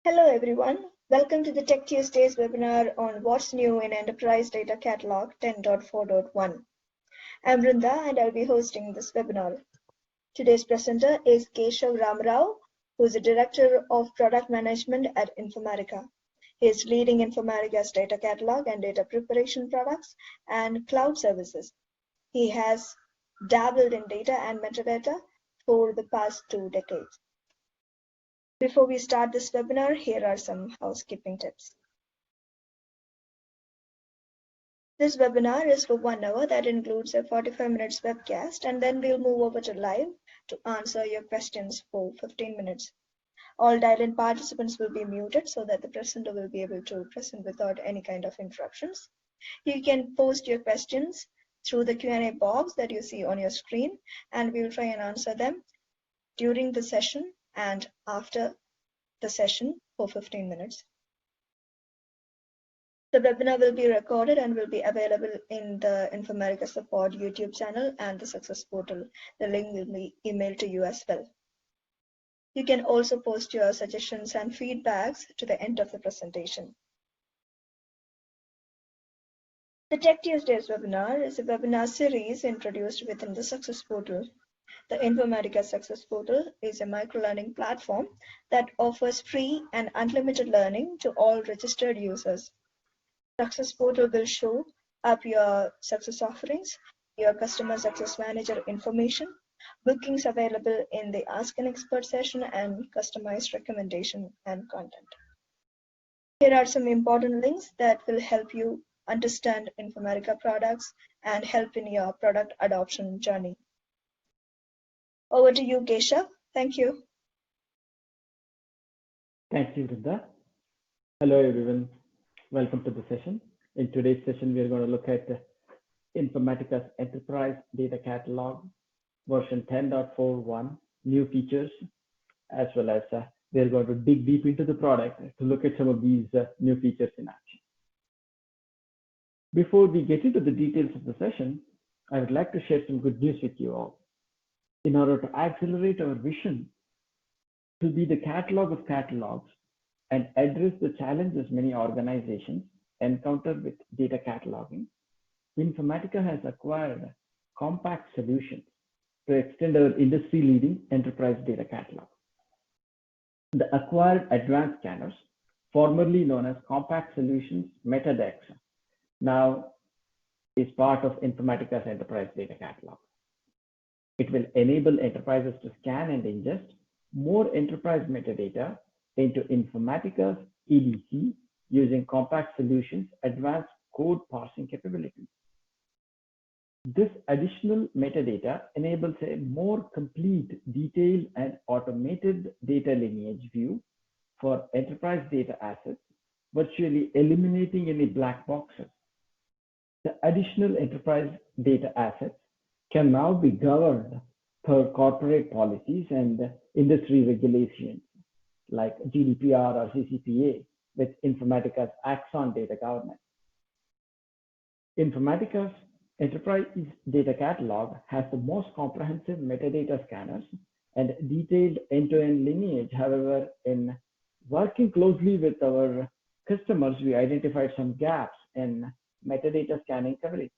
Hello everyone, welcome to the Tech Tuesdays webinar on What's New in Enterprise Data Catalog 10.4.1. I'm Brinda and I'll be hosting this webinar. Today's presenter is Keshav Ramarao, who is the Director of Product Management at Informatica. He is leading Informatica's data catalog and data preparation products and cloud services. He has dabbled in data and metadata for the past 2 decades. Before we start this webinar, here are some housekeeping tips. This webinar is for 1 hour that includes a 45 minutes webcast, and then we'll move over to live to answer your questions for 15 minutes. All dial-in participants will be muted so that the presenter will be able to present without any kind of interruptions. You can post your questions through the Q&A box that you see on your screen, and we will try and answer them during the session and after the session for 15 minutes. The webinar will be recorded and will be available in the Informatica Support YouTube channel and the Success Portal. The link will be emailed to you as well. You can also post your suggestions and feedbacks to the end of the presentation. The Tech Tuesdays webinar is a webinar series introduced within the Success Portal. The Informatica Success Portal is a micro-learning platform that offers free and unlimited learning to all registered users. Success Portal will show up your success offerings, your customer success manager information, bookings available in the Ask an Expert session, and customized recommendation and content. Here are some important links that will help you understand Informatica products and help in your product adoption journey. Over to you, Keshav. Thank you. Thank you, Vrinda. Hello, everyone. Welcome to the session. In today's session, we are going to look at Informatica's Enterprise Data Catalog version 10.4.1, new features, as well as we are going to dig deep into the product to look at some of these new features in action. Before we get into the details of the session, I would like to share some good news with you all. In order to accelerate our vision to be the catalog of catalogs and address the challenges many organizations encounter with data cataloging, Informatica has acquired compact solutions to extend our industry-leading enterprise data catalog. The acquired advanced scanners, formerly known as Compact Solutions Metadata, now is part of Informatica's enterprise data catalog. It will enable enterprises to scan and ingest more enterprise metadata into Informatica's EDC using Compact Solutions' advanced code parsing capabilities. This additional metadata enables a more complete, detailed, and automated data lineage view for enterprise data assets, virtually eliminating any black boxes. The additional enterprise data assets can now be governed per corporate policies and industry regulations like GDPR or CCPA with Informatica's Axon data governance. Informatica's Enterprise Data Catalog has the most comprehensive metadata scanners and detailed end-to-end lineage. However, in working closely with our customers, we identified some gaps in metadata scanning coverage.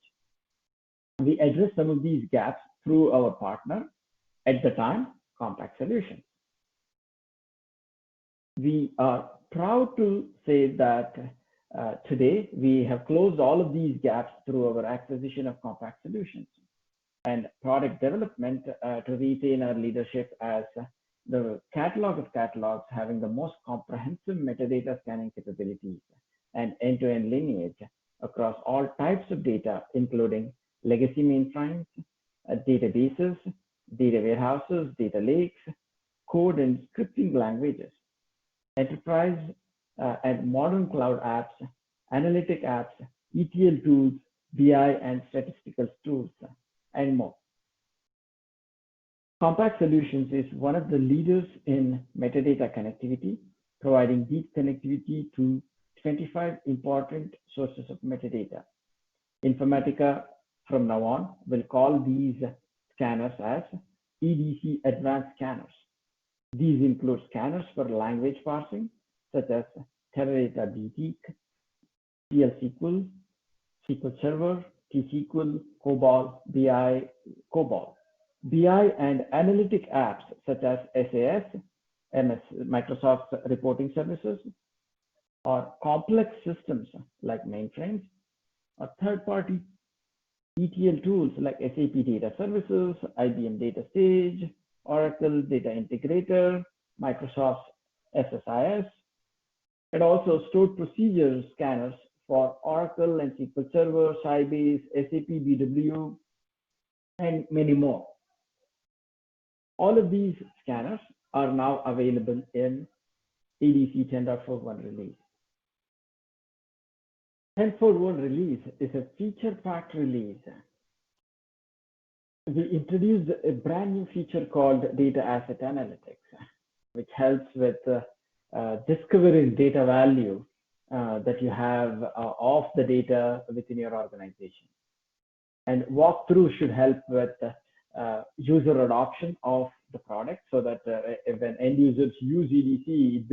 We address some of these gaps through our partner, at the time, Compact Solutions. We are proud to say that today we have closed all of these gaps through our acquisition of Compact Solutions and product development to retain our leadership as the catalog of catalogs having the most comprehensive metadata scanning capabilities and end-to-end lineage across all types of data, including legacy mainframes, databases, data warehouses, data lakes, code and scripting languages, enterprise and modern cloud apps, analytic apps, ETL tools, BI and statistical tools, and more. Compact Solutions is one of the leaders in metadata connectivity, providing deep connectivity to 25 important sources of metadata. Informatica from now on will call these scanners as EDC advanced scanners. These include scanners for language parsing, such as Teradata BT, PL/SQL, SQL Server, T-SQL, COBOL, COBOL. BI and analytic apps such as SAS, MS, Microsoft reporting services, or complex systems like mainframes, or third-party ETL tools like SAP Data Services, IBM Data Stage, Oracle Data Integrator, Microsoft SSIS, and also stored procedure scanners for Oracle and SQL Server, Sybase, SAP BW, and many more. All of these scanners are now available in EDC 10.41 release. 10.41 release is a feature-packed release. We introduced a brand new feature called Data Asset Analytics, which helps with discovering data value that you have of the data within your organization. And walkthrough should help with user adoption of the product, so that when end users use EDC,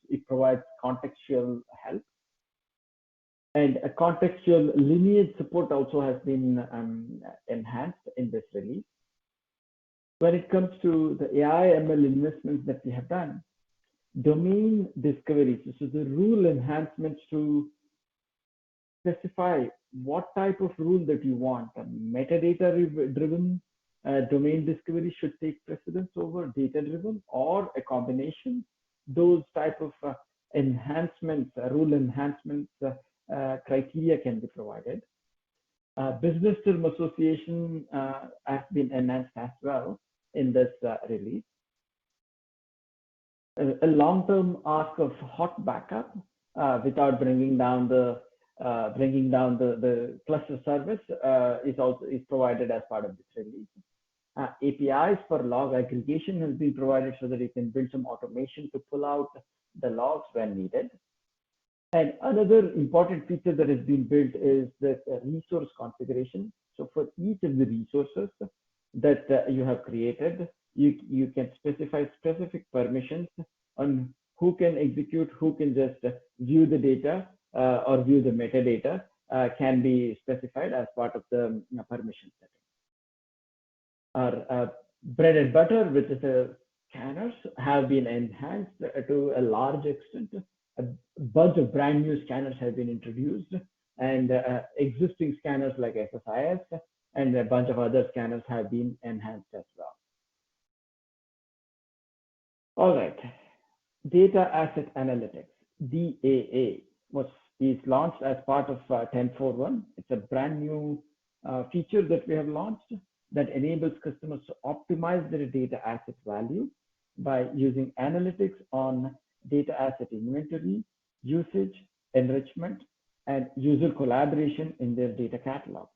it provides contextual help. And a contextual lineage support also has been enhanced in this release. When it comes to the AI ML investments that we have done, domain discovery, so the rule enhancements to specify what type of rule that you want. A metadata driven domain discovery should take precedence over data driven, or a combination. Those type of enhancements, rule enhancements criteria can be provided. Business term association has been enhanced as well in this release. A long-term ask of hot backup without bringing down the cluster service is provided as part of this release. APIs for log aggregation has been provided so that you can build some automation to pull out the logs when needed. And another important feature that has been built is the resource configuration. So for each of the resources that you have created, you can specify specific permissions on who can execute, who can just view the data or view the metadata, can be specified as part of the permission setting. Our bread and butter, which is scanners, have been enhanced to a large extent. A bunch of brand new scanners have been introduced, and existing scanners like SSIS and a bunch of other scanners have been enhanced as well. All right, Data Asset Analytics, DAA, is launched as part of 10.41. It's a brand new feature that we have launched that enables customers to optimize their data asset value by using analytics on data asset inventory, usage, enrichment, and user collaboration in their data catalog.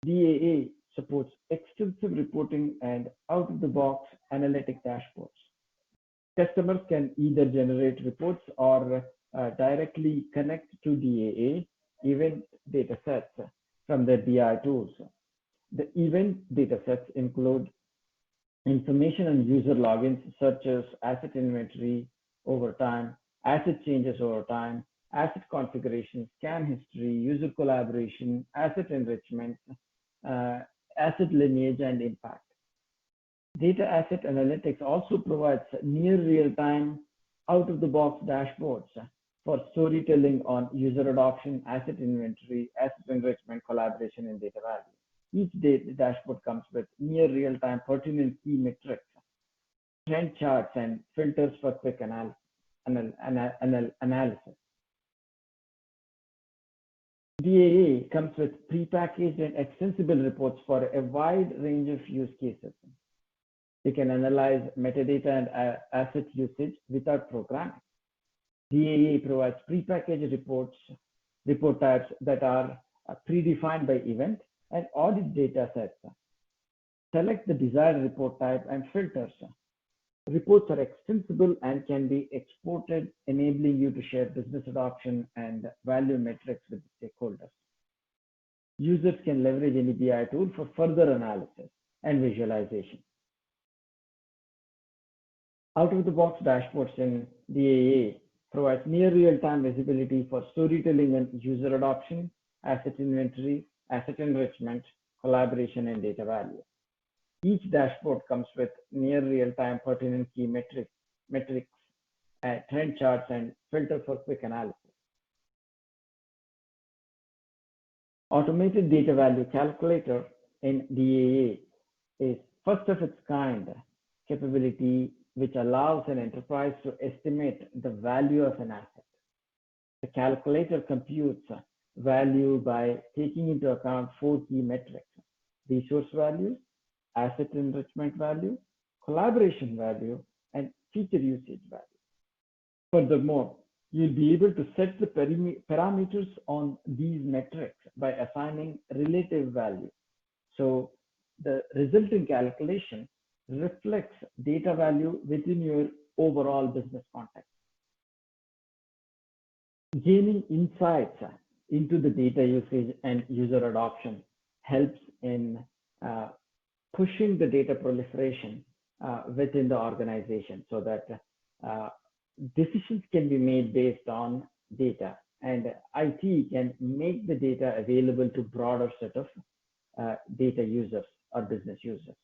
DAA supports extensive reporting and out-of-the-box analytic dashboards. Customers can either generate reports or directly connect to DAA event datasets from their BI tools. The event datasets include information on user logins such as asset inventory over time, asset changes over time, asset configuration, scan history, user collaboration, asset enrichment, asset lineage, and impact. Data Asset Analytics also provides near real-time, out-of-the-box dashboards for storytelling on user adoption, asset inventory, asset enrichment, collaboration, and data value. Each data dashboard comes with near real-time pertinent key metrics, trend charts, and filters for quick analysis. DAA comes with prepackaged and extensible reports for a wide range of use cases. You can analyze metadata and asset usage without programming. DAA provides prepackaged report types that are predefined by event and audit data sets. Select the desired report type and filters. Reports are extensible and can be exported, enabling you to share business adoption and value metrics with stakeholders. Users can leverage any BI tool for further analysis and visualization. Out-of-the-box dashboards in DAA provides near real-time visibility for storytelling and user adoption, asset inventory, asset enrichment, collaboration, and data value. Each dashboard comes with near real-time pertinent key metrics, trend charts, and filter for quick analysis. Automated data value calculator in DAA is first of its kind capability which allows an enterprise to estimate the value of an asset. The calculator computes value by taking into account 4 key metrics: resource value, asset enrichment value, collaboration value, and feature usage value. Furthermore, you'll be able to set the parameters on these metrics by assigning relative value. So the resulting calculation reflects data value within your overall business context. Gaining insights into the data usage and user adoption helps in pushing the data proliferation within the organization so that decisions can be made based on data, and IT can make the data available to broader set of data users or business users.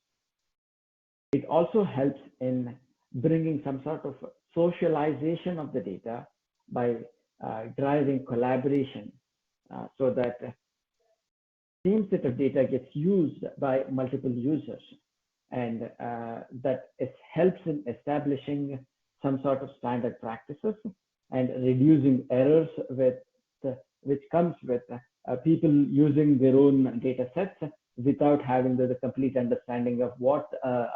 It also helps in bringing some sort of socialization of the data by driving collaboration so that same set of data gets used by multiple users, and that it helps in establishing some sort of standard practices and reducing errors which comes with people using their own data sets without having the complete understanding of what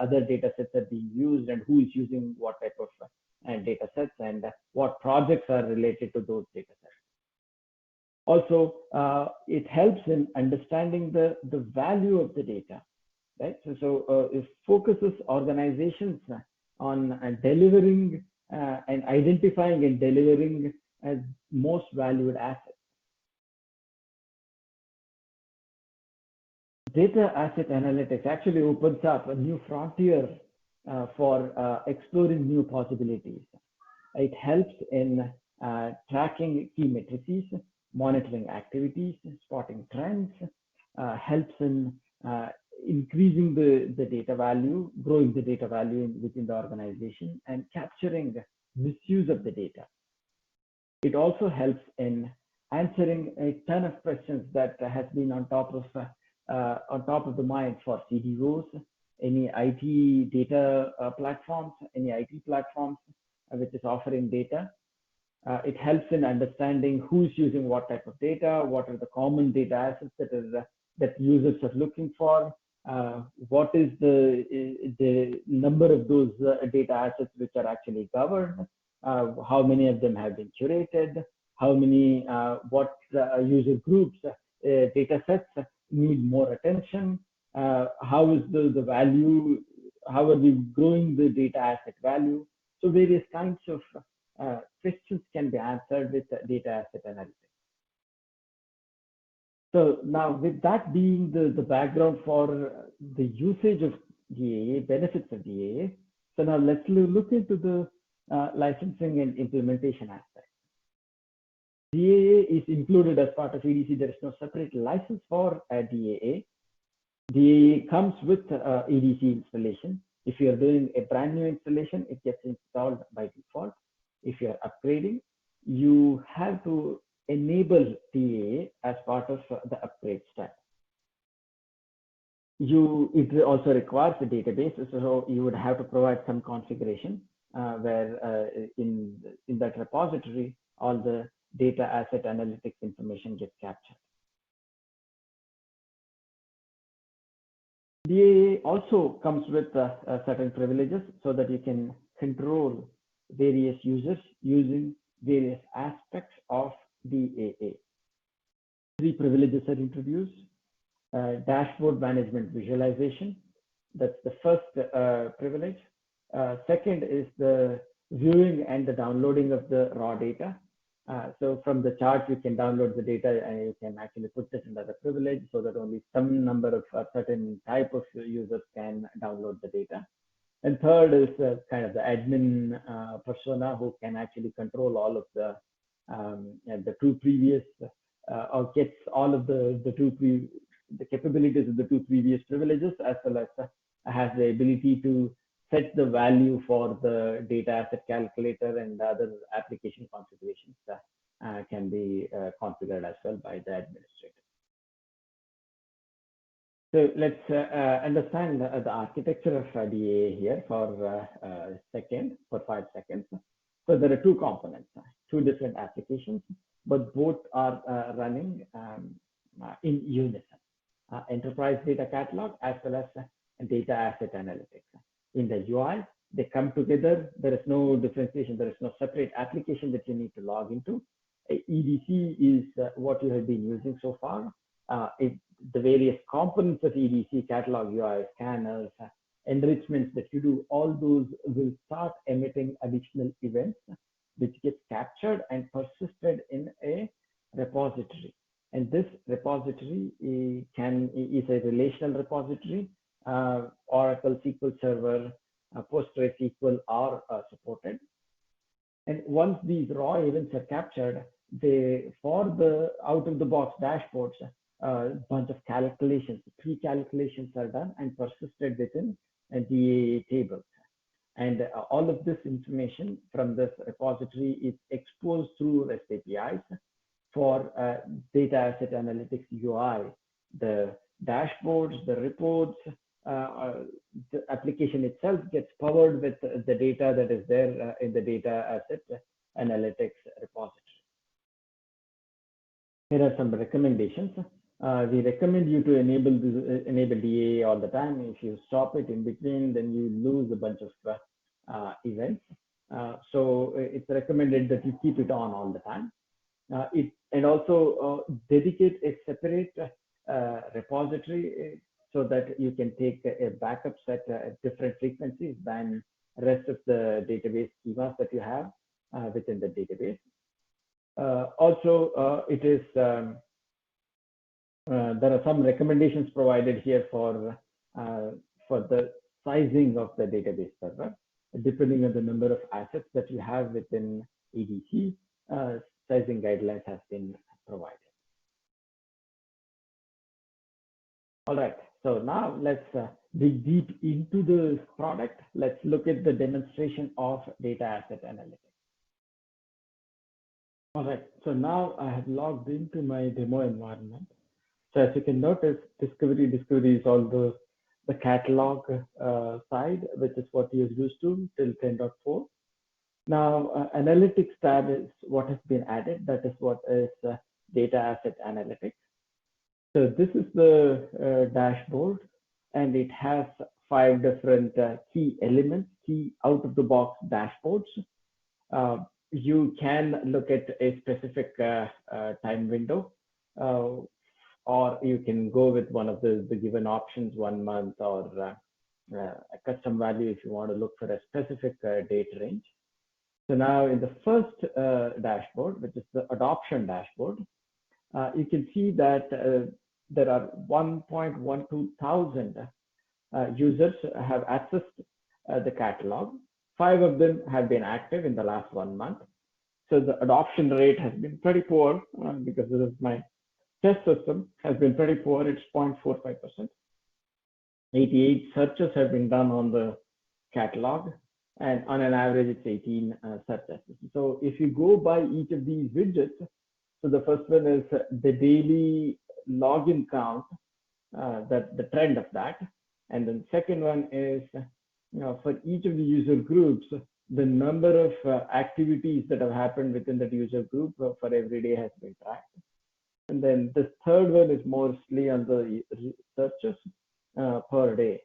other data sets are being used and who is using what type of data sets and what projects are related to those data sets. Also, it helps in understanding the value of the data, right? So it focuses organizations on delivering and identifying and delivering as most valued assets. Data asset analytics actually opens up a new frontier for exploring new possibilities. It helps in tracking key matrices, monitoring activities, spotting trends, helps in increasing the data value, growing the data value within the organization, and capturing misuse of the data. It also helps in answering a ton of questions that has been on top of the mind for CDOs, any IT data platforms, any IT platforms which is offering data. It helps in understanding who's using what type of data, what are the common data assets that users are looking for, what is the number of those data assets which are actually governed, how many of them have been curated, how many, what user groups, data sets need more attention, how is the value, how are we growing the data asset value. So various kinds of questions can be answered with data asset analytics. So now with that being the background for the usage of DAA, benefits of DAA, so now let's look into the licensing and implementation aspect. DAA is included as part of EDC. There is no separate license for DAA. DAA comes with EDC installation. If you are doing a brand new installation, it gets installed by default. If you are upgrading, you have to enable DAA as part of the upgrade step. It also requires a database, so you would have to provide some configuration where in that repository, all the data asset analytics information gets captured. DAA also comes with certain privileges so that you can control various users using various aspects of DAA. 3 privileges are introduced. Dashboard management visualization. That's the first privilege. Second is the viewing and the downloading of the raw data. So from the chart, you can download the data and you can actually put it under the privilege so that only some number of certain type of users can download the data. And third is kind of the admin persona who can actually control all of the two previous or gets all of the capabilities of the two previous privileges, as well as has the ability to set the value for the data asset calculator, and other application configurations can be configured as well by the administrator. So let's understand the architecture of DA here for 5 seconds. So there are two components, two different applications, but both are running in unison. Enterprise data catalog as well as data asset analytics. In the UI, they come together. There is no differentiation. There is no separate application that you need to log into. EDC is what you have been using so far. The various components of EDC, catalog, UI, scanners, enrichments that you do, all those will start emitting additional events which get captured and persisted in a repository. And this repository is a relational repository. Oracle SQL Server, PostgreSQL are supported. And once these raw events are captured, for the out-of-the-box dashboards, a bunch of calculations, pre-calculations are done and persisted within DA tables. And all of this information from this repository is exposed through REST APIs for data asset analytics UI, the dashboards, the reports. The application itself gets powered with the data that is there in the data asset analytics repository. Here are some recommendations. We recommend you to enable DA all the time. If you stop it in between, then you lose a bunch of events. So it's recommended that you keep it on all the time. And also dedicate a separate repository so that you can take a backup set at different frequencies than the rest of the database schemas that you have within the database. Also, it is there are some recommendations provided here for the sizing of the database server, depending on the number of assets that you have within EDC. Sizing guidelines have been provided. All right, so now let's dig deep into the product. Let's look at the demonstration of data asset analytics. All right, so now I have logged into my demo environment. So as you can notice, discovery is all the catalog side, which is what you're used to till 10.4. Now, analytics tab is what has been added. That is what is data asset analytics. So this is the dashboard, and it has 5 different key elements, key out-of-the-box dashboards. You can look at a specific time window, or you can go with one of the given options, 1 month, or a custom value if you want to look for a specific date range. So now in the first dashboard, which is the adoption dashboard, you can see that there are 1.12 thousand users have accessed the catalog. 5 of them have been active in the last 1 month. So the adoption rate has been pretty poor because this is my test system has been pretty poor. It's 0.45%. 88 searches have been done on the catalog, and on an average, it's 18 searches. So if you go by each of these widgets, so the first one is the daily login count, that the trend of that, and then second one is for each of the user groups, the number of activities that have happened within that user group for every day has been tracked. And then the third one is mostly on the searches per day.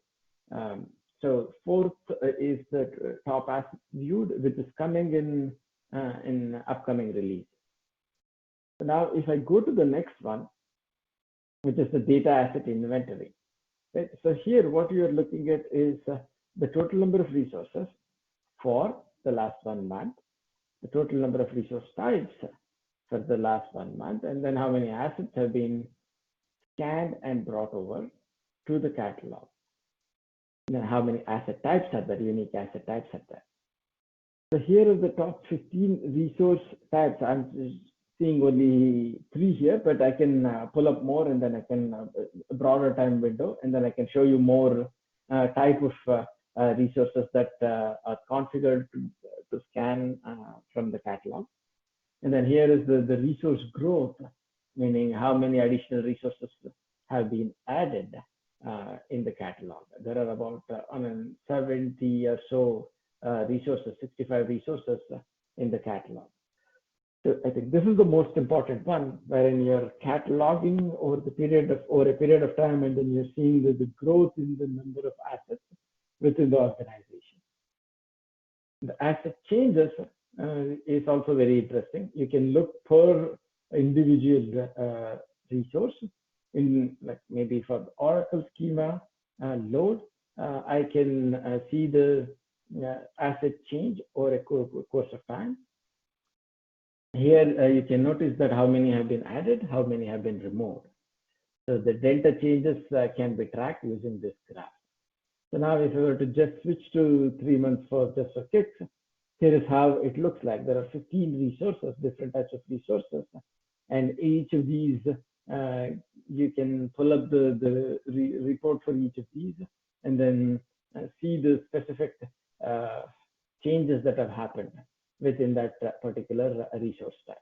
So fourth is the top asset viewed, which is coming in upcoming release. So now if I go to the next one, which is the data asset inventory. Right? So here what you are looking at is the total number of resources for the last 1 month, the total number of resource types for the last 1 month, and then how many assets have been scanned and brought over to the catalog. how many asset types are there, unique asset types are there. So here are the top 15 resource types. I'm seeing only 3 here, but I can pull up more, and then I can a broader time window, and then I can show you more type of resources that are configured to scan from the catalog. And then here is the resource growth, meaning how many additional resources have been added in the catalog. There are about 70 or so resources, 65 resources in the catalog. So I think this is the most important one, wherein you're cataloging over a period of time, and then you're seeing the growth in the number of assets within the organization. The asset changes is also very interesting. You can look per individual resource in, like, maybe for the Oracle schema load, I can see the asset change over a course of time. Here you can notice that how many have been added, how many have been removed. So the delta changes can be tracked using this graph. So now if we were to just switch to 3 months for just for TICS, here is how it looks like. There are 15 resources, different types of resources, and each of these, you can pull up the report for each of these, and then see the specific changes that have happened within that particular resource type.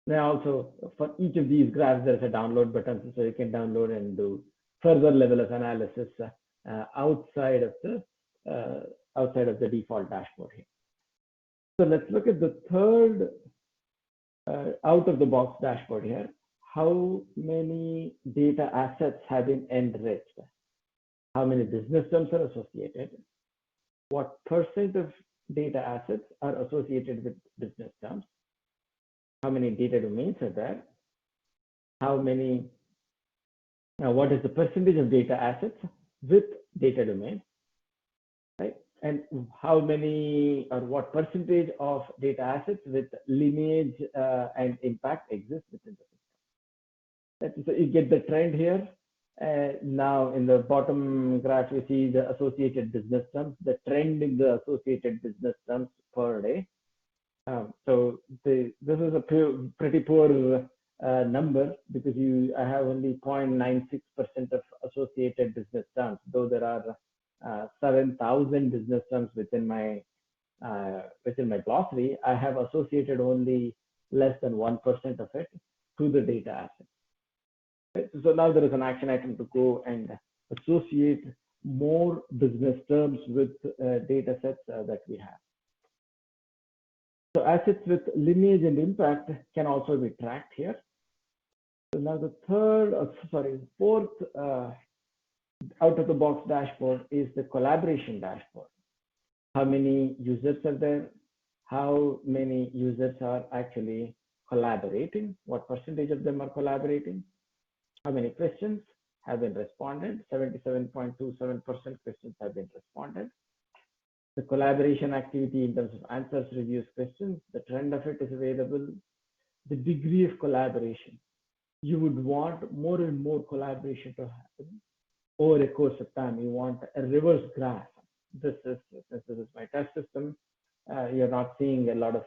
Now also for each of these graphs, there's a download button, so you can download and do further level of analysis outside of the default dashboard here. So let's look at the third out of the box dashboard here. How many data assets have been enriched? How many business terms are associated? What percent of data assets are associated with business terms? How many data domains are there? What is the percentage of data assets with data domains, right? And how many or what percentage of data assets with lineage and impact exist within the system? So you get the trend here. Now in the bottom graph, you see the associated business terms, the trend in the associated business terms per day. So this is a pretty poor number, because I have only 0.96% of associated business terms, though there are 7,000 business terms within my glossary. I have associated only less than 1% of it to the data asset. Right? So now there is an action item to go and associate more business terms with data sets that we have. So assets with lineage and impact can also be tracked here. So now the fourth out of the box dashboard is the collaboration dashboard. How many users are there? How many users are actually collaborating? What percentage of them are collaborating? How many questions have been responded? 77.27% questions have been responded. The collaboration activity in terms of answers, reviews, questions, the trend of it is available. The degree of collaboration. You would want more and more collaboration to happen over a course of time. You want a reverse graph. This is my test system. You're not seeing a lot of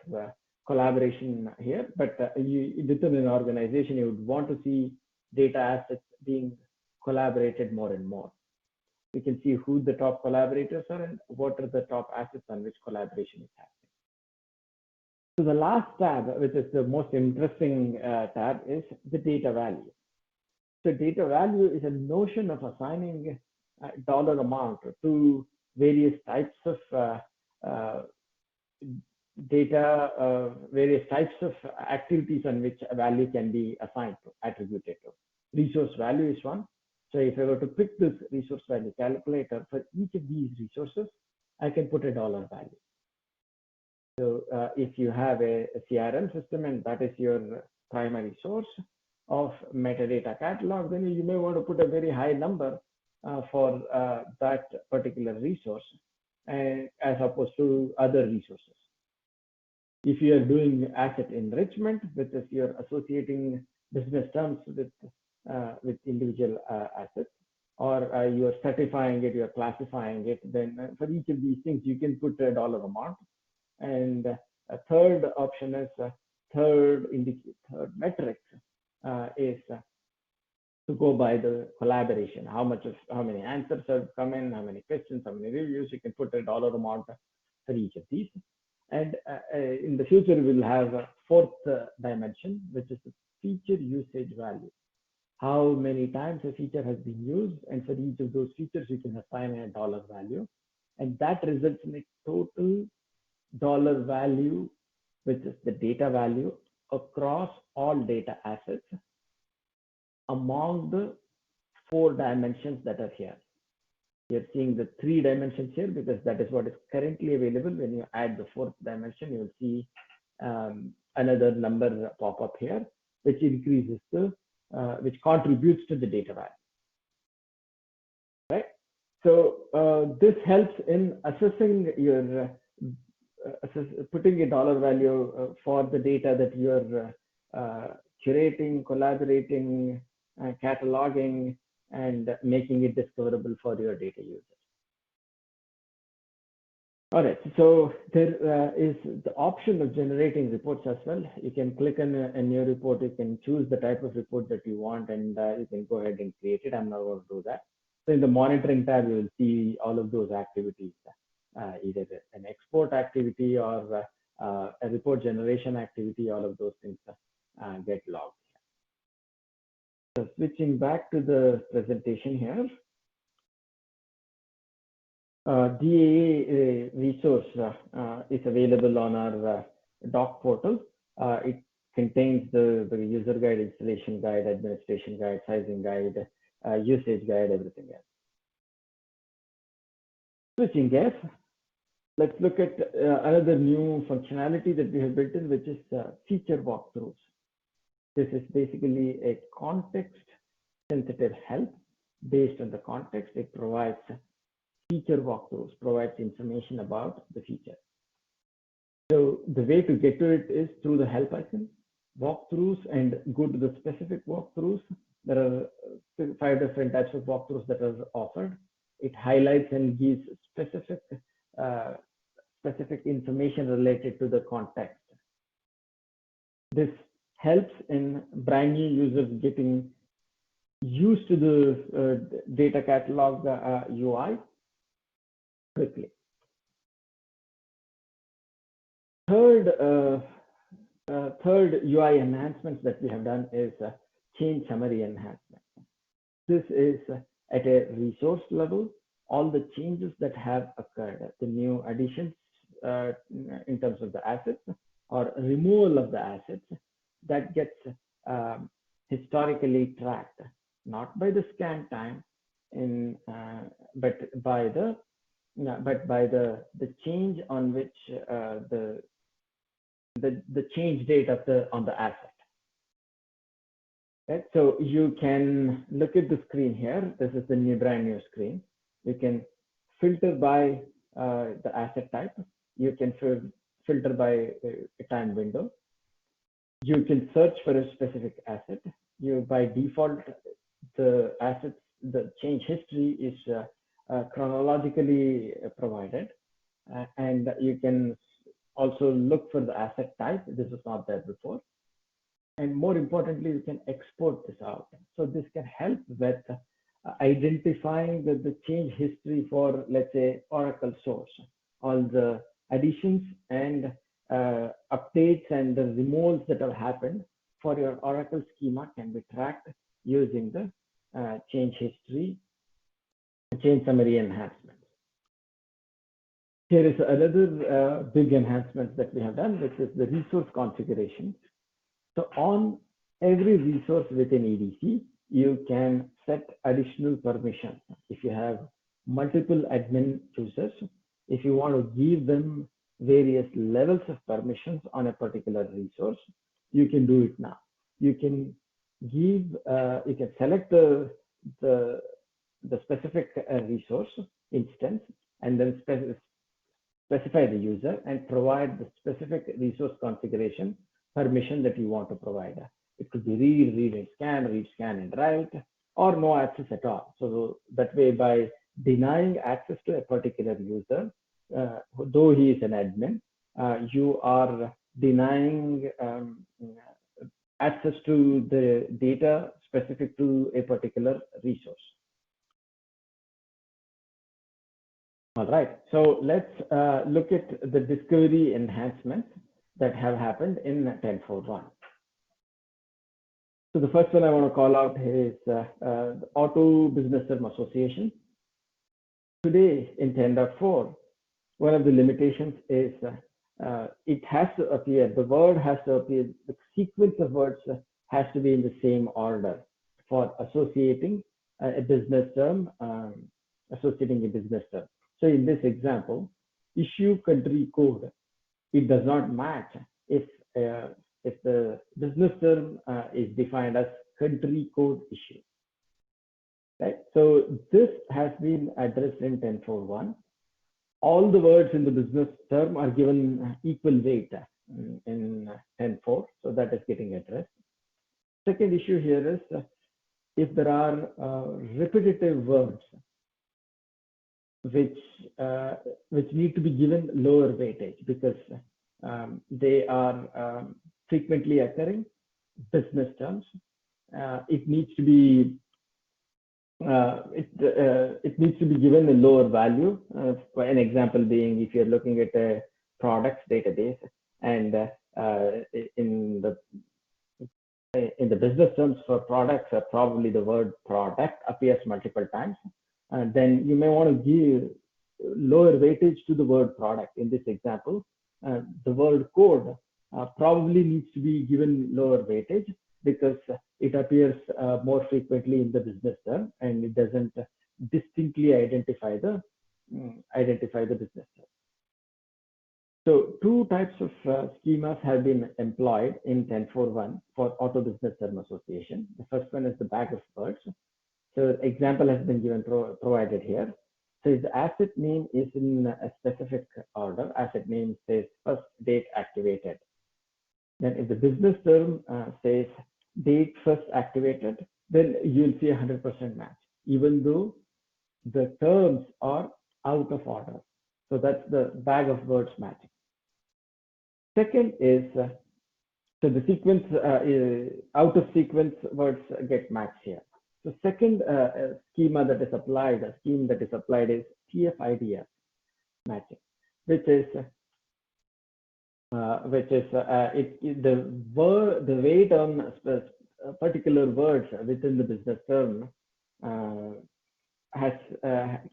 collaboration here, but within an organization, you would want to see data assets being collaborated more and more. You can see who the top collaborators are and what are the top assets on which collaboration is happening. So the last tab, which is the most interesting tab, is the data value. So data value is a notion of assigning a dollar amount to various types of data, various types of activities on which a value can be assigned to, attributed to. Resource value is one. So if I were to pick this resource value calculator for each of these resources, I can put a dollar value. So if you have a CRM system and that is your primary source of metadata catalog, then you may want to put a very high number for that particular resource as opposed to other resources. If you are doing asset enrichment, which is you're associating business terms with individual assets, or you're certifying it, you're classifying it, then for each of these things, you can put a dollar amount. And a third option is third metric is to go by the collaboration. How many answers have come in, how many questions, how many reviews. You can put a dollar amount for each of these. And in the future, we'll have a fourth dimension, which is the feature usage value. How many times a feature has been used, and for each of those features, you can assign a dollar value, and that results in a total dollar value, which is the data value across all data assets among the 4 dimensions that are here. You're seeing the 3 dimensions here because that is what is currently available. When you add the 4th dimension, you'll see another number pop up here, which increases which contributes to the data value. Right? So this helps in assessing your putting a dollar value for the data that you're curating, collaborating, cataloging, and making it discoverable for your data users. All right, so there is the option of generating reports as well. You can click on a new report, you can choose the type of report that you want, and you can go ahead and create it. I'm not going to do that. So in the monitoring tab, you will see all of those activities, either an export activity or a report generation activity. All of those things get logged. So switching back to the presentation here, DAA resource is available on our doc portal. It contains the user guide, installation guide, administration guide, sizing guide, usage guide, everything else. Switching gears, let's look at another new functionality that we have built in, which is feature walkthroughs. This is basically a context-sensitive help based on the context. It provides feature walkthroughs, provides information about the feature. So the way to get to it is through the help icon, walkthroughs, and go to the specific walkthroughs. There are 5 different types of walkthroughs that are offered. It highlights and gives specific information related to the context. This helps in brand new users getting used to the data catalog UI quickly. Third UI enhancements that we have done is change summary enhancement. This is at a resource level, all the changes that have occurred, the new additions in terms of the assets or removal of the assets, that gets historically tracked, not by the scan time, but by the change on which the change date of on the asset. Right? So you can look at the screen here. This is the brand new screen. You can filter by the asset type. You can filter by a time window. You can search for a specific asset. By default, the assets, the change history is chronologically provided, and you can also look for the asset type. This was not there before. And more importantly, you can export this out. So this can help with identifying the change history for, let's say, Oracle source. All the additions and updates and the removals that have happened for your Oracle schema can be tracked using the change history, change summary enhancement. Here is another big enhancement that we have done, which is the resource configuration. So on every resource within EDC, you can set additional permissions. If you have multiple admin users, if you want to give them various levels of permissions on a particular resource, you can do it now. You can give, you can select the specific resource instance and then specify the user and provide the specific resource configuration permission that you want to provide. It could be read and scan and write. or no access at all. So that way, by denying access to a particular user, though he is an admin, you are denying access to the data specific to a particular resource. All right, so let's look at the discovery enhancements that have happened in 10.4.1. So the first one I want to call out is the Auto Business Term Association. Today in 10.4, one of the limitations is it has to appear, the word has to appear, the sequence of words has to be in the same order for associating a business term, associating a business term. So in this example, issue country code, it does not match if the business term is defined as country code issue. Right? So this has been addressed in 10.4.1. All the words in the business term are given equal weight in 10.4, so that is getting addressed. Second issue here is if there are repetitive words which need to be given lower weightage because they are frequently occurring business terms. It needs to be it needs to be given a lower value. For an example being, if you're looking at a products database and in the business terms for products, probably the word product appears multiple times, then you may want to give lower weightage to the word product. In this example, the word code probably needs to be given lower weightage because it appears more frequently in the business term and it doesn't distinctly identify the business term. So two types of schemas have been employed in 10.4.1 for auto business term association. The first one is the bag of words. So example has been given provided here. So if the asset name is in a specific order, asset name says first date activated. Then if the business term says date first activated, then you'll see 100% match, even though the terms are out of order. So that's the bag of words matching. Second is, so the sequence, out of sequence words get matched here. The second scheme that is applied is Tf-ldf matching, which is the weight on particular words within the business term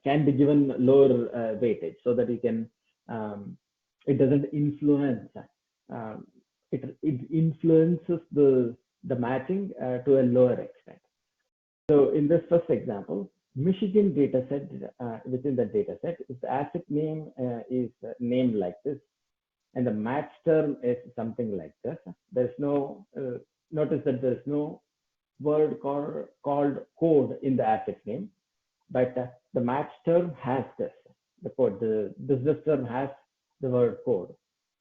can be given lower weightage so that you can it doesn't influence it influences the matching to a lower extent. So in this first example, Michigan dataset, within the dataset, if the asset name is named like this, and the match term is something like this, there's no, notice that there's no word called code in the asset name, but the match term has this, the code, the business term has the word code.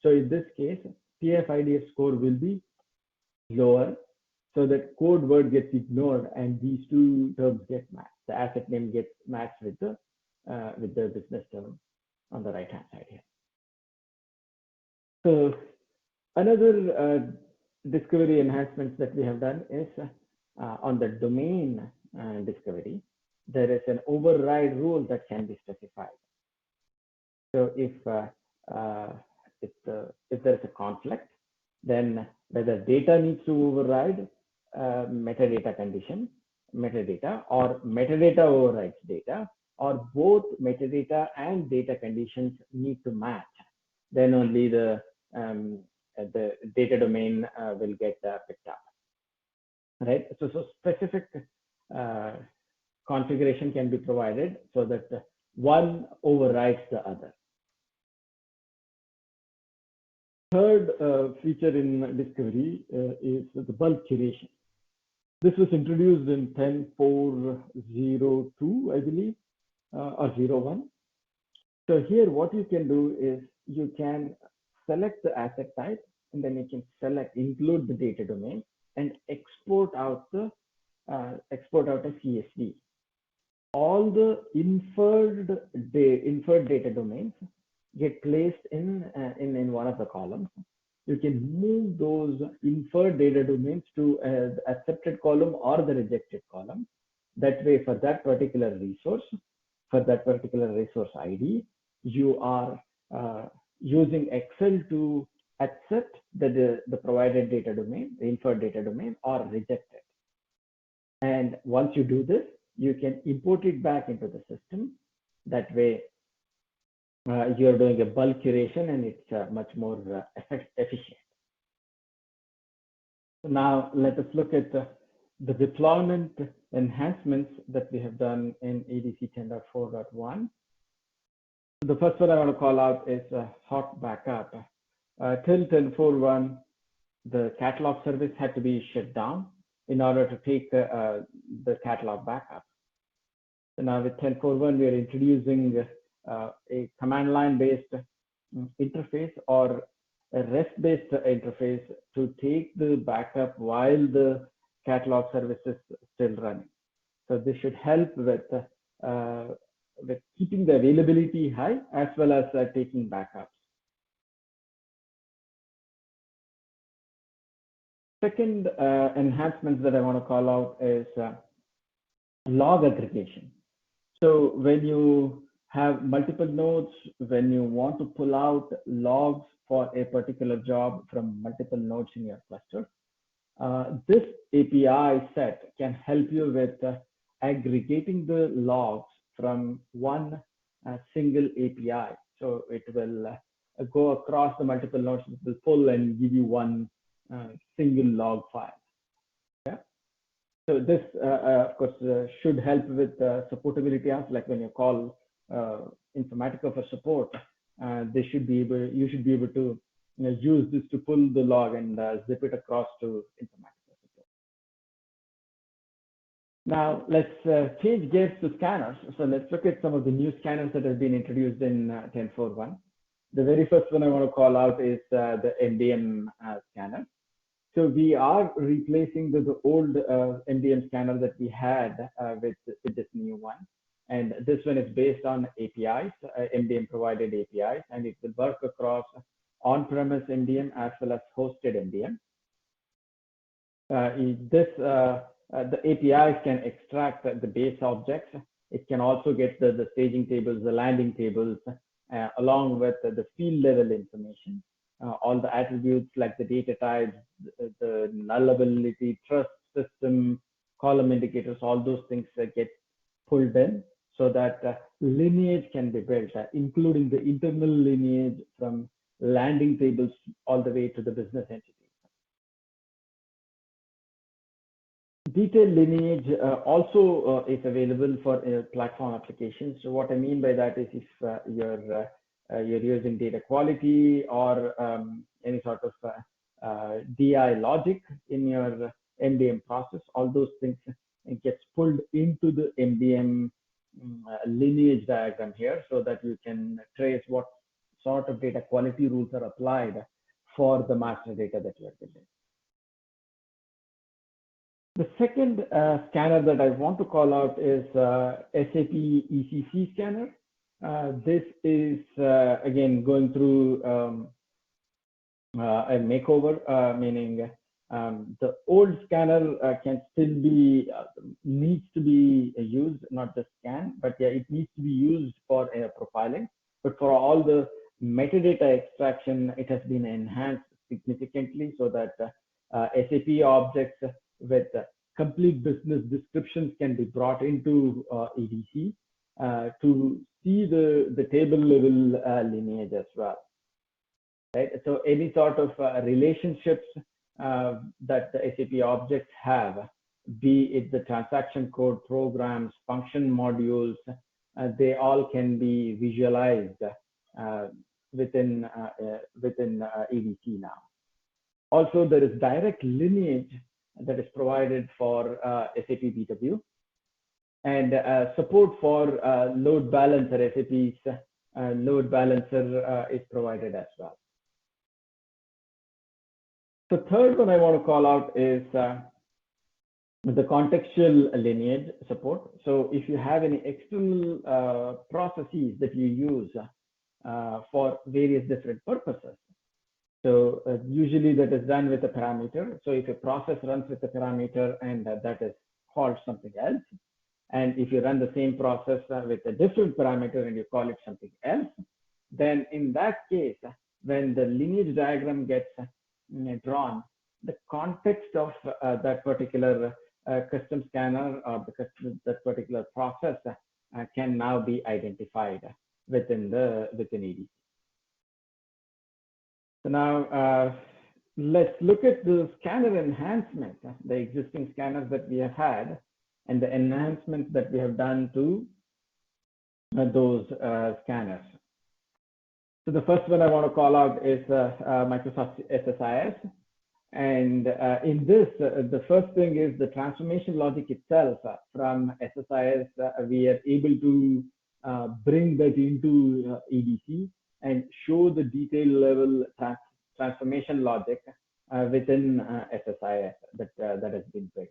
So in this case, Tf-ldf score will be lower, so that code word gets ignored and these two terms get matched. The asset name gets matched with the business term on the right hand side here. So another discovery enhancements that we have done is on the domain discovery, there is an override rule that can be specified. So if there is a conflict, then whether data needs to override metadata condition, metadata, or metadata overrides data, or both metadata and data conditions need to match, then only the data domain will get picked up. Right? So specific configuration can be provided so that one overrides the other. Third feature in discovery is the bulk curation. This was introduced in 10.4.02, I believe, or 01. So here what you can do is you can select the asset type, and then you can include the data domain and export out the export out a CSV. All the inferred data domains get placed in one of the columns. You can move those inferred data domains to the accepted column or the rejected column. That way, for that particular resource, ID, you are using Excel to accept the provided data domain, the inferred data domain, or reject it. And once you do this, you can import it back into the system. That way, you're doing a bulk curation and it's much more efficient. So now let us look at the deployment enhancements that we have done in EDC 10.4.1. The first one I want to call out is hot backup. Till 10.4.1, the catalog service had to be shut down in order to take the catalog backup. So now with 10.4.1, we are introducing a command line based interface or a REST-based interface to take the backup while the catalog service is still running. So this should help with keeping the availability high as well as taking backups. Second enhancement that I want to call out is log aggregation. So when you have multiple nodes, when you want to pull out logs for a particular job from multiple nodes in your cluster, this API set can help you with aggregating the logs from one single API. So it will go across the multiple nodes, it will pull and give you one single log file. Yeah. So this, of course, should help with supportability apps, like when you call Informatica for support. You should be able to use this to pull the log and zip it across to Informatica support. Now let's change gears to scanners. So let's look at some of the new scanners that have been introduced in 10.4.1. The very first one I want to call out is the MDM Scanner. So we are replacing the old MDM Scanner that we had with this new one. And this one is based on APIs, MDM provided APIs, and it will work across on-premise MDM as well as hosted MDM. The APIs can extract the base objects. It can also get the staging tables, the landing tables, along with the field level information. All the attributes like the data types, the nullability, trust system, column indicators, all those things get pulled in so that lineage can be built, including the internal lineage from landing tables all the way to the business entity. Detailed lineage also is available for platform applications. So what I mean by that is if you're using data quality or any sort of DI logic in your MDM process, all those things gets pulled into the MDM lineage diagram here so that you can trace what sort of data quality rules are applied for the master data that you are building. The second scanner that I want to call out is SAP ECC Scanner. This is again going through a makeover, meaning the old scanner can still be needs to be used, not just scan, but yeah, it needs to be used for profiling. But for all the metadata extraction, it has been enhanced significantly so that SAP objects with complete business descriptions can be brought into EDC to see the table level lineage as well. Right? So any sort of relationships that the SAP objects have, be it the transaction code, programs, function modules, they all can be visualized within EDC now. Also, there is direct lineage that is provided for SAP BW, and support for load balancer. SAP's load balancer is provided as well. The third one I want to call out is the contextual lineage support. So if you have any external processes that you use for various different purposes, so usually that is done with a parameter. So if a process runs with a parameter and that is called something else, and if you run the same process with a different parameter and you call it something else, then in that case, when the lineage diagram gets drawn, the context of that particular custom scanner or that particular process can now be identified within EDC. So now let's look at the scanner enhancement, the existing scanners that we have had, and the enhancements that we have done to those scanners. So the first one I want to call out is Microsoft SSIS. And in this, the first thing is the transformation logic itself from SSIS. We are able to bring that into EDC and show the detail level transformation logic within SSIS that has been built.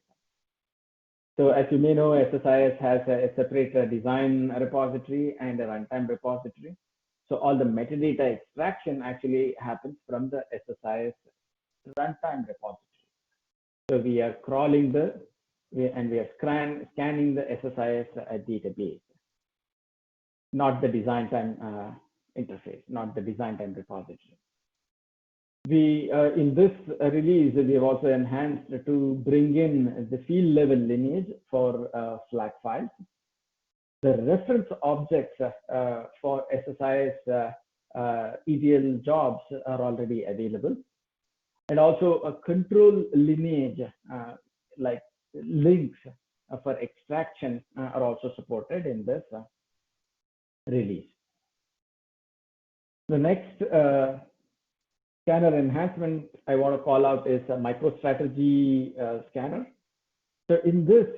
So as you may know, SSIS has a separate design repository and a runtime repository. So all the metadata extraction actually happens from the SSIS runtime repository. So we are crawling and we are scanning the SSIS database, not the design time interface, not the design time repository. We, in this release, we have also enhanced to bring in the field level lineage for flag files. The reference objects for SSIS ETL jobs are already available. And also a control lineage, like links for extraction are also supported in this release. The next scanner enhancement I want to call out is a MicroStrategy Scanner. So in this,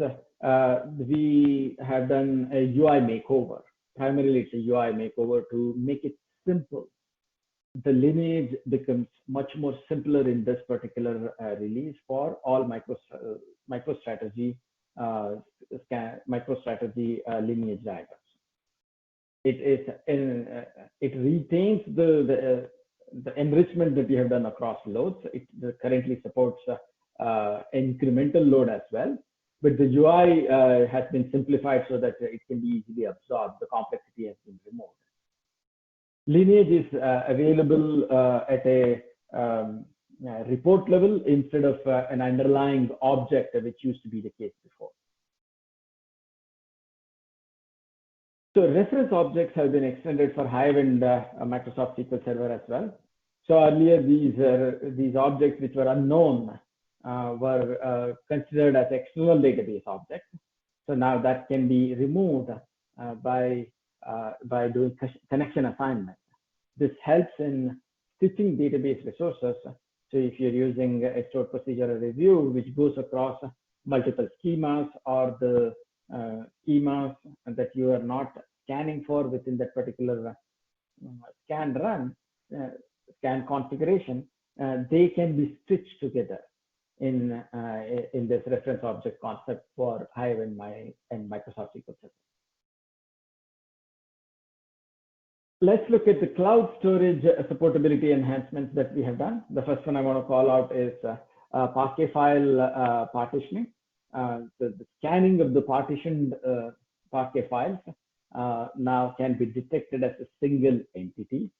we have done a UI makeover. Primarily, it's a UI makeover to make it simple. The lineage becomes much more simpler in this particular release for all MicroStrategy lineage diagrams. It retains the enrichment that we have done across loads. It currently supports incremental load as well, but the UI has been simplified so that it can be easily absorbed. The complexity has been removed. Lineage is available at a report level instead of an underlying object, which used to be the case before. So reference objects have been extended for Hive and Microsoft SQL Server as well. So earlier, these objects which were unknown were considered as external database objects. So now that can be removed by doing connection assignment. This helps in stitching database resources. So if you're using a stored procedure review, which goes across multiple schemas or the schemas that you are not scanning for within that particular scan run, scan configuration, they can be stitched together in this reference object concept for Hive and Microsoft SQL Server. Let's look at the cloud storage supportability enhancements that we have done. The first one I want to call out is Parquet file partitioning. The scanning of the partitioned Parquet files now can be detected as a single entity,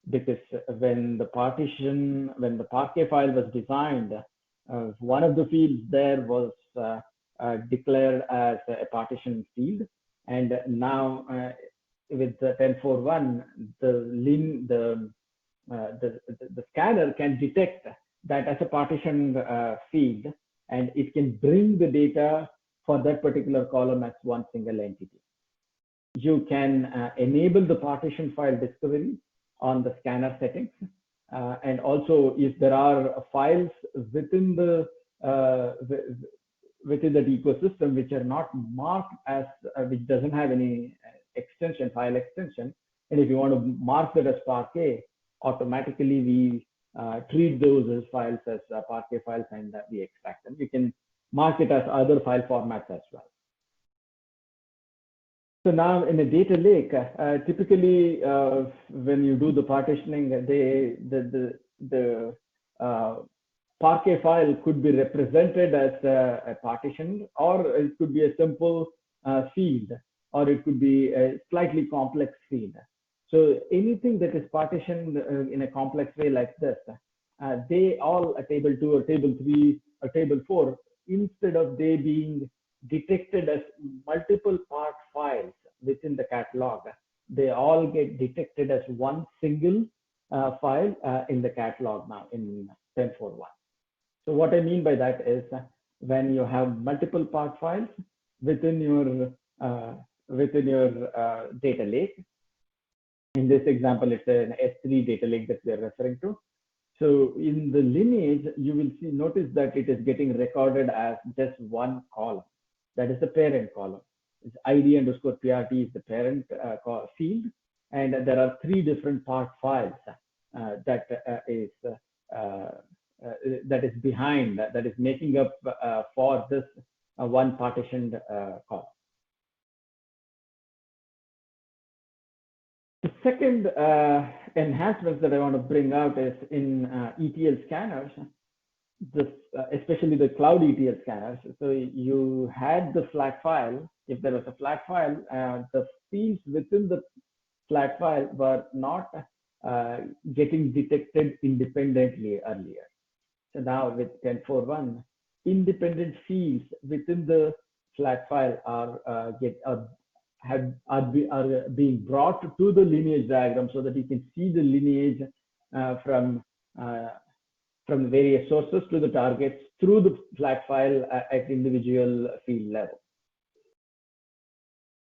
because when the Parquet file was designed, one of the fields there was declared as a partition field, and now with the 10.4.1, the scanner can detect that as a partitioned field, and it can bring the data for that particular column as one single entity. You can enable the partition file discovery on the scanner settings, and also if there are files within the ecosystem which are not marked as which doesn't have any extension, file extension, and if you want to mark that as Parquet, automatically we treat those as files as Parquet files, and we extract them. You can mark it as other file formats as well. So now in a data lake, typically when you do the partitioning, the Parquet file could be represented as a partition, or it could be a simple field, or it could be a slightly complex field. So anything that is partitioned in a complex way like this, they all a table 2 or table 3 or table 4, instead of they being detected as multiple part files within the catalog, they all get detected as one single file in the catalog now in 10.4.1. So what I mean by that is when you have multiple part files within your data lake. In this example, it's an S3 data lake that we are referring to. So in the lineage, you will notice that it is getting recorded as just one column. That is the parent column. It's ID underscore PRT is the parent field, and there are 3 different part files that is behind, that is making up for this one partitioned column. The second enhancement that I want to bring out is in ETL scanners, especially the cloud ETL scanners. So you had the flat file. If there was a flat file, the fields within the flat file were not getting detected independently earlier. So now with 10.4.1, independent fields within the flat file are being brought to the lineage diagram so that you can see the lineage from various sources to the targets through the flat file at individual field level.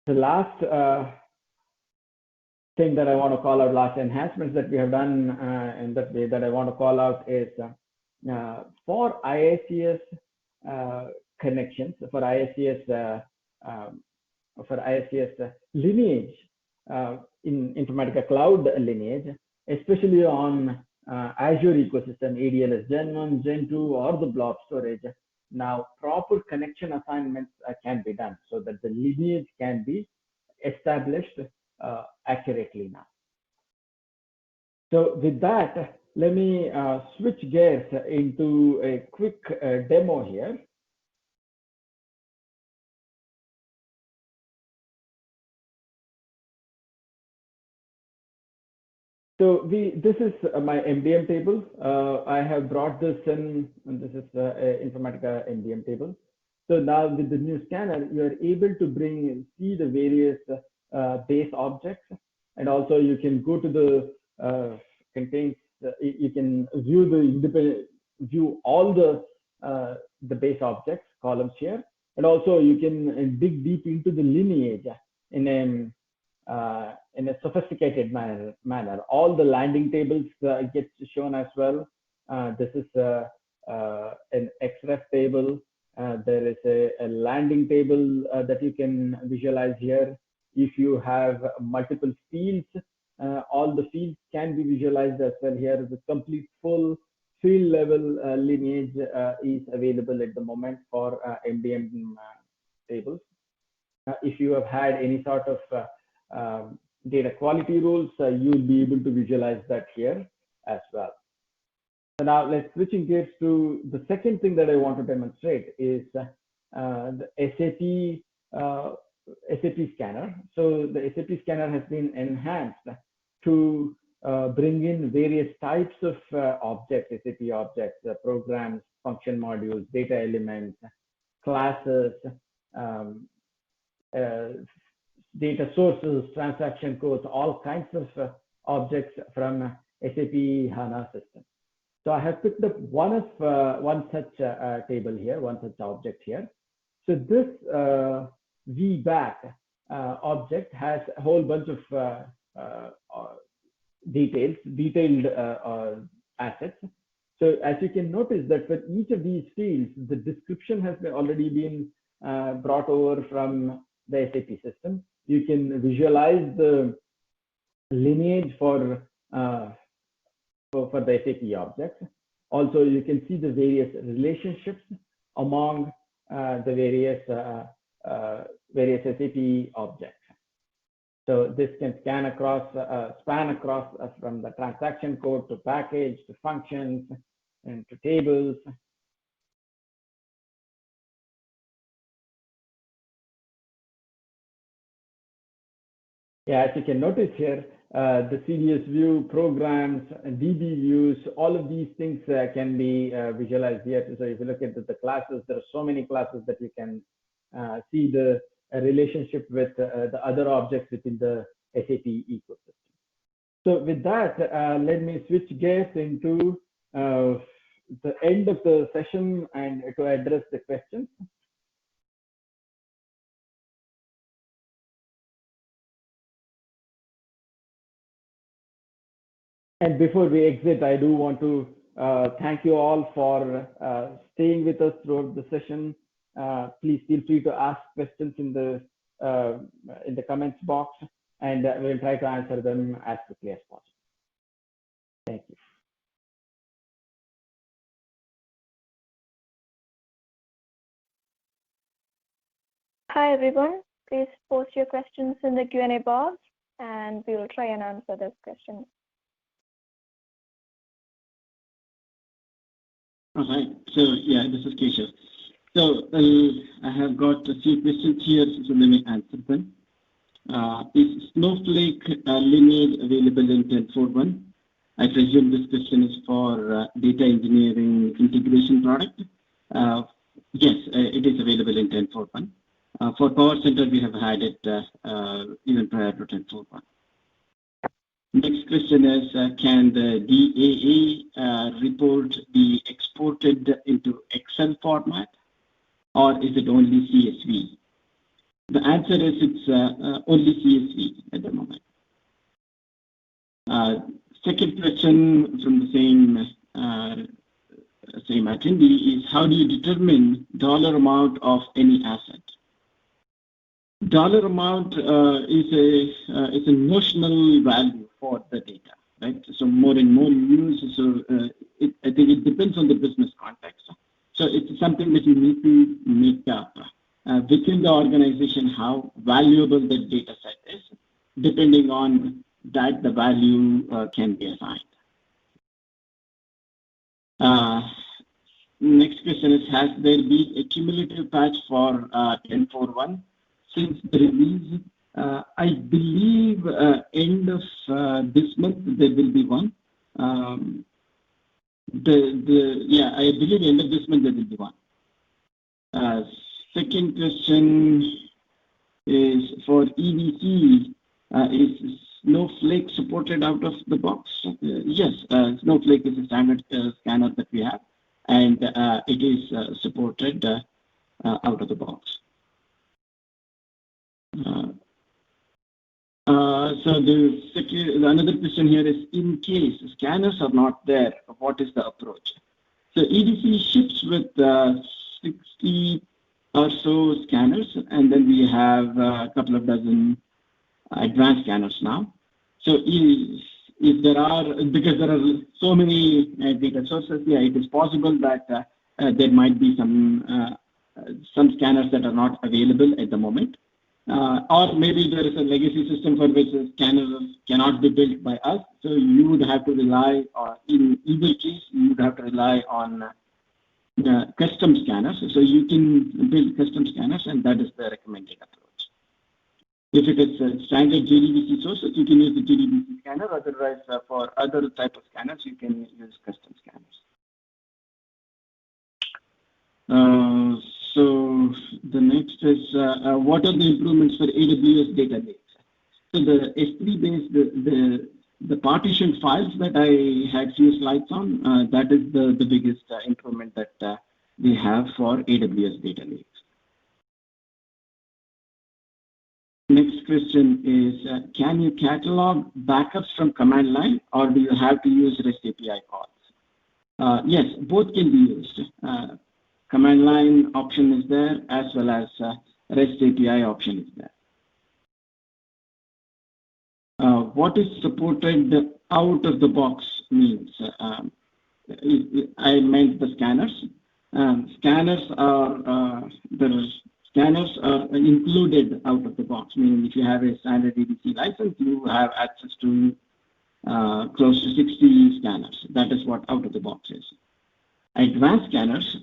The last thing that I want to call out, last enhancements that we have done in that way that I want to call out is for IICS connections, for IICS lineage in Informatica Cloud lineage, especially on Azure ecosystem, ADLS Gen 1, Gen 2, or the blob storage. Now, proper connection assignments can be done so that the lineage can be established accurately now. So with that, let me switch gears into a quick demo here. So this is my MDM table. I have brought this in, and this is Informatica MDM table. So now with the new scanner, you are able to see the various base objects, and also you can go to the contains. You can view all the base objects columns here, and also you can dig deep into the lineage in a sophisticated manner. All the landing tables get shown as well. This is an XREF table. There is a landing table that you can visualize here. If you have multiple fields, all the fields can be visualized as well here. The complete full field level lineage is available at the moment for MDM tables. If you have had any sort of data quality rules, you'll be able to visualize that here as well. So now let's switching gears to the second thing that I want to demonstrate is the SAP Scanner. So the SAP Scanner has been enhanced to bring in various types of objects, SAP objects, programs, function modules, data elements, classes, data sources, transaction codes, all kinds of objects from SAP Hana system. So I have picked up one such table here, one such object here. So this VBAC object has a whole bunch of detailed assets. So as you can notice that for each of these fields, the description has already been brought over from the SAP system. You can visualize the lineage for the SAP objects. Also, you can see the various relationships among the various SAP objects. So this can span across from the transaction code to package to functions and to tables. Yeah, as you can notice here, the CDS view, programs, DB views, all of these things can be visualized here. So if you look at the classes, there are so many classes that you can see the relationship with the other objects within the SAP ecosystem. So with that, let me switch gears into the end of the session and to address the questions. And before we exit, I do want to thank you all for staying with us throughout the session. Please feel free to ask questions in the comments box, and we'll try to answer them as quickly as possible. Thank you. Hi, everyone. Please post your questions in the Q&A box, and we will try and answer those questions. All right. So yeah, this is Keshav. So I have got a few questions here, so let me answer them. Is Snowflake lineage available in 10.4.1? I presume this question is for data engineering integration product. Yes, it is available in 10.4.1. For Power Center, we have had it even prior to 10.4.1. Next question is, can the DAA report be exported into Excel format, or is it only CSV? The answer is it's only CSV at the moment. Second question from the same attendee is, how do you determine dollar amount of any asset? Dollar amount is a notional value for the data, right? So more and more you use, so I think it depends on the business context. So it's something that you need to make up within the organization how valuable the data set is. Depending on that, the value can be assigned. Next question is, has there been a cumulative patch for 10.4.1 since the release? I believe end of this month there will be one. Yeah, I believe end of this month there will be one. Second question is for EDC. Is Snowflake supported out of the box? Yes, Snowflake is a standard scanner that we have, and it is supported out of the box. So another question here is, in case scanners are not there, what is the approach? So EDC ships with 60 or so scanners, and then we have a couple of dozen advanced scanners now. So if there are, because there are so many data sources, yeah, it is possible that there might be some scanners that are not available at the moment. Or maybe there is a legacy system for which the scanner cannot be built by us. So you would have to rely on, in either case, you would have to rely on custom scanners. So you can build custom scanners, and that is the recommended approach. If it is a standard JDBC sources, you can use the JDBC scanner. Otherwise, for other type of scanners, you can use custom scanners. So the next is, what are the improvements for AWS data lakes? So the S3 based, the partitioned files that I had few slides on, that is the biggest improvement that we have for AWS data lakes. Next question is, can you catalog backups from command line, or do you have to use REST API calls? Yes, both can be used. Command line option is there, as well as REST API option is there. What is supported out of the box means, I meant the scanners. scanners are included out of the box, meaning if you have a standard EDC license, you have access to close to 60 scanners. That is what out of the box is. Advanced scanners,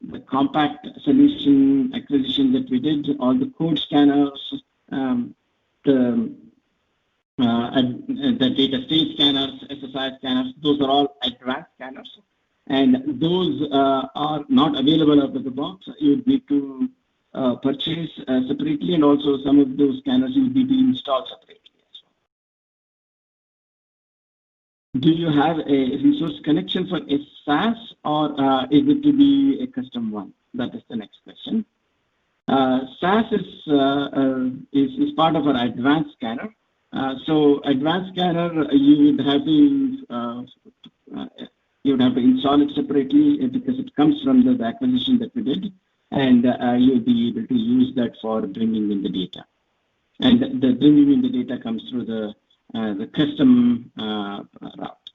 the compact solution acquisition that we did, all the code scanners, the data state scanners, SSIS scanners, those are all advanced scanners. And those are not available out of the box. You would need to purchase separately, and also some of those scanners you would need to install separately as well. Do you have a resource connection for a SAS, or is it to be a custom one? That is the next question. SAS is part of our advanced scanner. So advanced scanner, you would have to install it separately because it comes from the acquisition that we did, and you'll be able to use that for bringing in the data. And the bringing in the data comes through the custom route.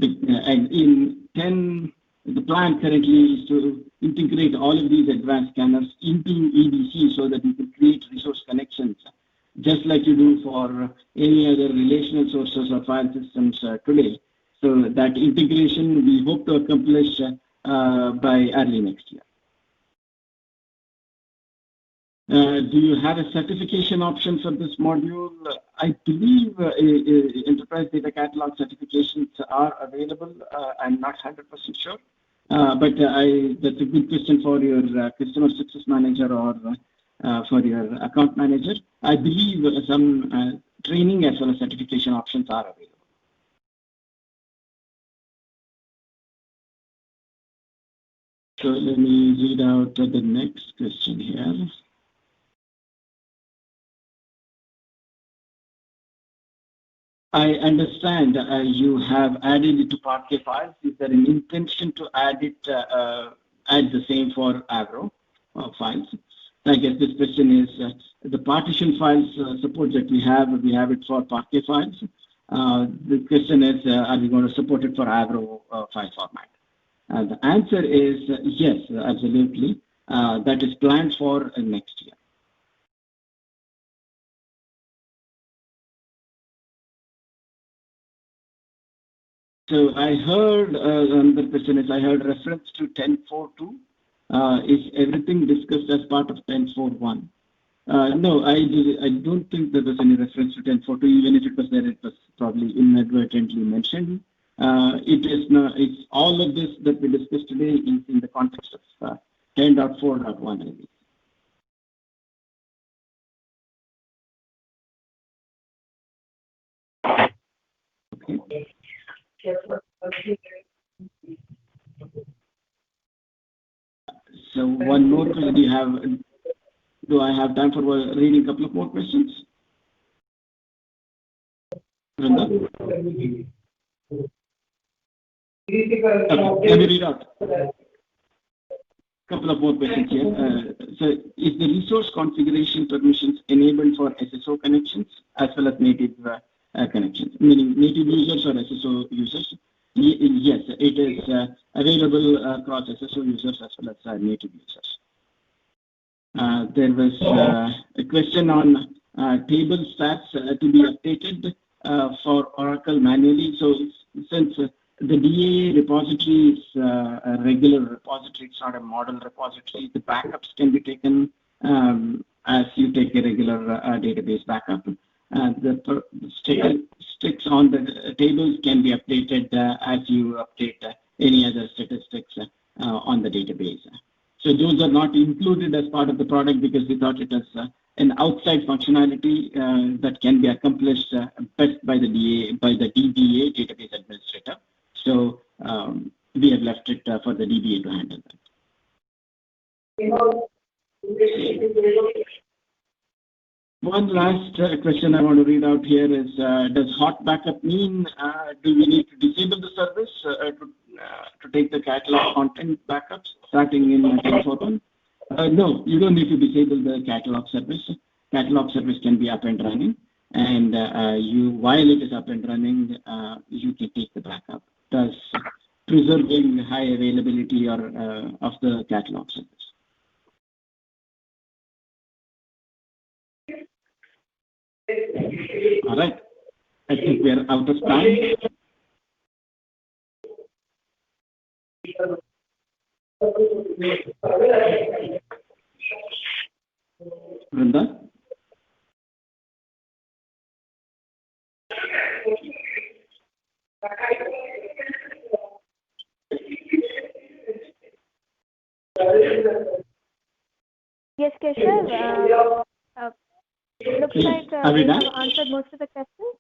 And in 10, the plan currently is to integrate all of these advanced scanners into EDC so that you can create resource connections, just like you do for any other relational sources or file systems today. So that integration we hope to accomplish by early next year. Do you have a certification option for this module? I believe enterprise data catalog certifications are available. I'm not 100% sure, but that's a good question for your customer success manager or for your account manager. I believe some training as well as certification options are available. So let me read out the next question here. I understand you have added it to Parquet files. Is there an intention to add the same for Avro files? I guess this question is the partition files support that we have it for Parquet files. The question is, are we going to support it for Avro file format? The answer is yes, absolutely. That is planned for next year. So I heard another question is I heard reference to 10.4.2. Is everything discussed as part of 10.4.1? No, I don't think there was any reference to 10.4.2. Even if it was there, it was probably inadvertently mentioned. It is not. It's all of this that we discussed today is in the context of 10.4.1. Okay. So one more question. Do I have time for reading a couple of more questions? Let me read out a couple of more questions here. So is the resource configuration permissions enabled for SSO connections as well as native connections, meaning native users or SSO users? Yes, it is available across SSO users as well as native users. There was a question on table stats to be updated for Oracle manually. So since the DA repository is a regular repository, it's not a model repository, the backups can be taken as you take a regular database backup. The statistics on the tables can be updated as you update any other statistics on the database. So those are not included as part of the product because we thought it was an outside functionality that can be accomplished best by the DBA, database administrator. So we have left it for the DBA to handle that. One last question I want to read out here is, does hot backup mean do we need to disable the service to take the catalog content backups starting in 10.4.1? No, you don't need to disable the catalog service. Catalog service can be up and running, and while it is up and running, you can take the backup. Does preserving high availability or of the catalog service. All right. I think we are out of time. Vrinda? Yes, Keshav. Looks like we have answered most of the questions.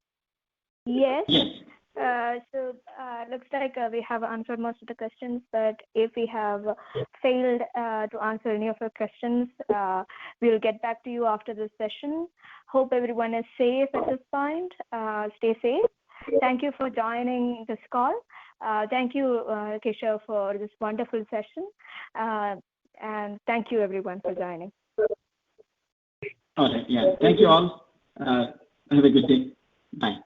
Yes. Looks like we have answered most of the questions, but if we have failed to answer any of your questions, we'll get back to you after this session. Hope everyone is safe at this point. Stay safe. Thank you for joining this call. Thank you, Keshav, for this wonderful session. And thank you, everyone, for joining. All right. Yeah. Thank you all. Have a good day. Bye.